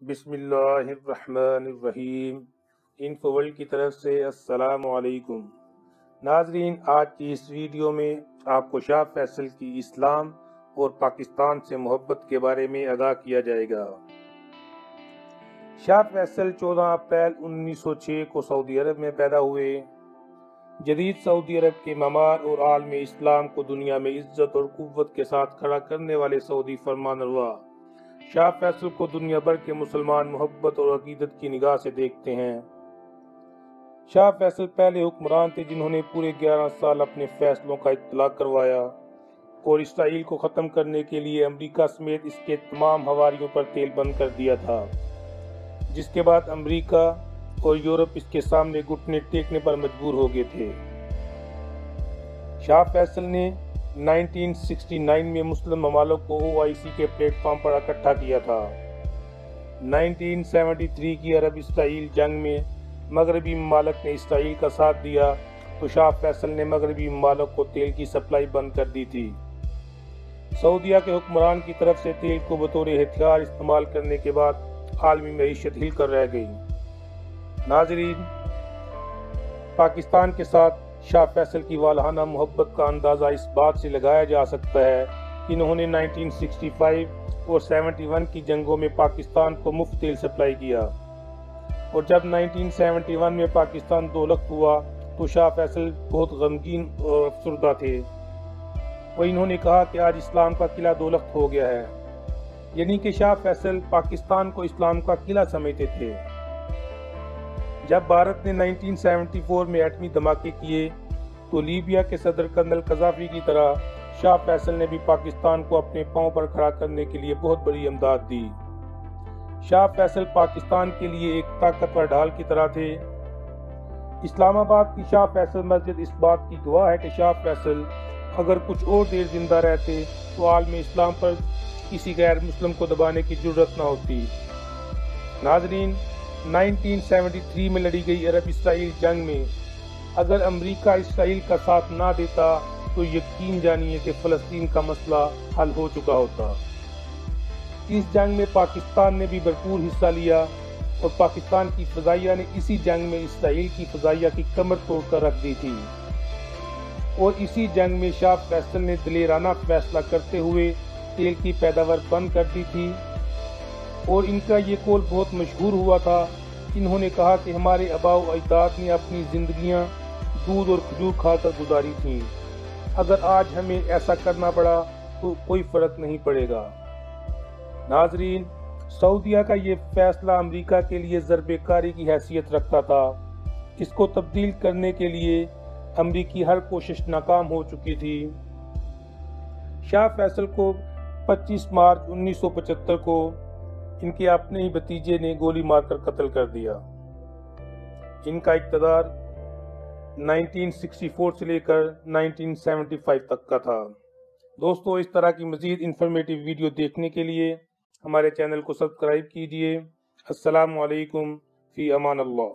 بسم اللہ الرحمن الرحیم۔ انفو ورلڈ کی طرف سے السلام علیکم ناظرین، آج کی اس ویڈیو میں آپ کو شاہ فیصل کی اسلام اور پاکستان سے محبت کے بارے میں آگاہ کیا جائے گا۔ شاہ فیصل 14 اپریل 1906 کو سعودی عرب میں پیدا ہوئے۔ جدید سعودی عرب کے معمار اور عالم اسلام کو دنیا میں عزت اور قوت کے ساتھ کھڑا کرنے والے سعودی فرمانروا شاہ فیصل کو دنیا بھر کے مسلمان محبت اور عقیدت کی نگاہ سے دیکھتے ہیں۔ شاہ فیصل پہلے حکمران تھے جنہوں نے پورے 11 سال اپنے فیصلوں کا اطلاق کروایا اور اسرائیل کو ختم کرنے کے لیے امریکہ سمیت اس کے تمام حواریوں پر تیل بند کر دیا تھا، جس کے بعد امریکہ اور یورپ اس کے سامنے گھٹنے ٹیکنے پر مجبور ہو گئے تھے۔ شاہ فیصل نے 1969 میں مسلم ممالک کو OIC کے پلیٹ فارم پر اکٹھا کیا تھا۔ 1973 کی عرب اسرائیل جنگ میں مغربی ممالک نے اسرائیل کا ساتھ دیا تو شاہ فیصل نے مغربی ممالک کو تیل کی سپلائی بند کر دی تھی۔ سعودیہ کے حکمران کی طرف سے تیل کو بطور ہتھیار استعمال کرنے کے بعد عالمی معیشت ہل کر رہ گئی۔ ناظرین، پاکستان کے ساتھ شاہ فیصل کی والہانہ محبت کا اندازہ اس بات سے لگایا جا سکتا ہے کہ انہوں نے 1965 اور 71 کی جنگوں میں پاکستان کو مفت تیل سپلائی کیا، اور جب 1971 میں پاکستان دو لخت ہوا تو شاہ فیصل بہت غمگین اور افسردہ تھے۔ وہ انہوں نے کہا کہ آج اسلام کا قلعہ دو لخت ہو گیا ہے، یعنی کہ شاہ فیصل پاکستان کو اسلام کا قلعہ سمجھتے تھے۔ جب بھارت نے 1974 میں ایٹمی دھماکے کیے تو لیبیا کے صدر کرنل قذافی کی طرح شاہ فیصل نے بھی پاکستان کو اپنے پاؤں پر کھڑا کرنے کے لیے بہت بڑی امداد دی۔ شاہ فیصل پاکستان کے لیے ایک طاقتور ڈھال کی طرح تھے۔ اسلام آباد کی شاہ فیصل مسجد اس بات کی گواہ ہے کہ شاہ فیصل اگر کچھ اور دیر زندہ رہتے تو عالم اسلام پر کسی غیر مسلم کو دبانے کی جرت نہ ہوتی۔ ناظرین، 1973 میں لڑی گئی عرب اسرائیل جنگ میں اگر امریکہ اسرائیل کا ساتھ نہ دیتا تو یقین جانیے کہ فلسطین کا مسئلہ حل ہو چکا ہوتا۔ اس جنگ میں پاکستان نے بھی بھرپور حصہ لیا اور پاکستان کی فضائیہ نے اسی جنگ میں اسرائیل کی فضائیہ کی کمر توڑ کر رکھ دی تھی، اور اسی جنگ میں شاہ فیصل نے دلیرانہ فیصلہ کرتے ہوئے تیل کی پیداوار بند کر دی تھی، اور ان کا یہ قول بہت مشہور ہوا تھا۔ انہوں نے کہا کہ ہمارے آباء و اجداد نے اپنی زندگیاں دودھ اور کھجور کھا کر گزاری تھیں، اگر آج ہمیں ایسا کرنا پڑا تو کوئی فرق نہیں پڑے گا۔ ناظرین، سعودیہ کا یہ فیصلہ امریکہ کے لیے ضرب کاری کی حیثیت رکھتا تھا، جس کو تبدیل کرنے کے لیے امریکی ہر کوشش ناکام ہو چکی تھی۔ شاہ فیصل کو 25 مارچ 1975 کو ان کے اپنے ہی بھتیجے نے گولی مار کر قتل کر دیا۔ ان کا اقتدار 1964 سے لے کر 1975 تک کا تھا۔ دوستو، اس طرح کی مزید انفارمیٹیو ویڈیو دیکھنے کے لیے ہمارے چینل کو سبسکرائب کیجیے۔ السلام علیکم، فی امان اللہ۔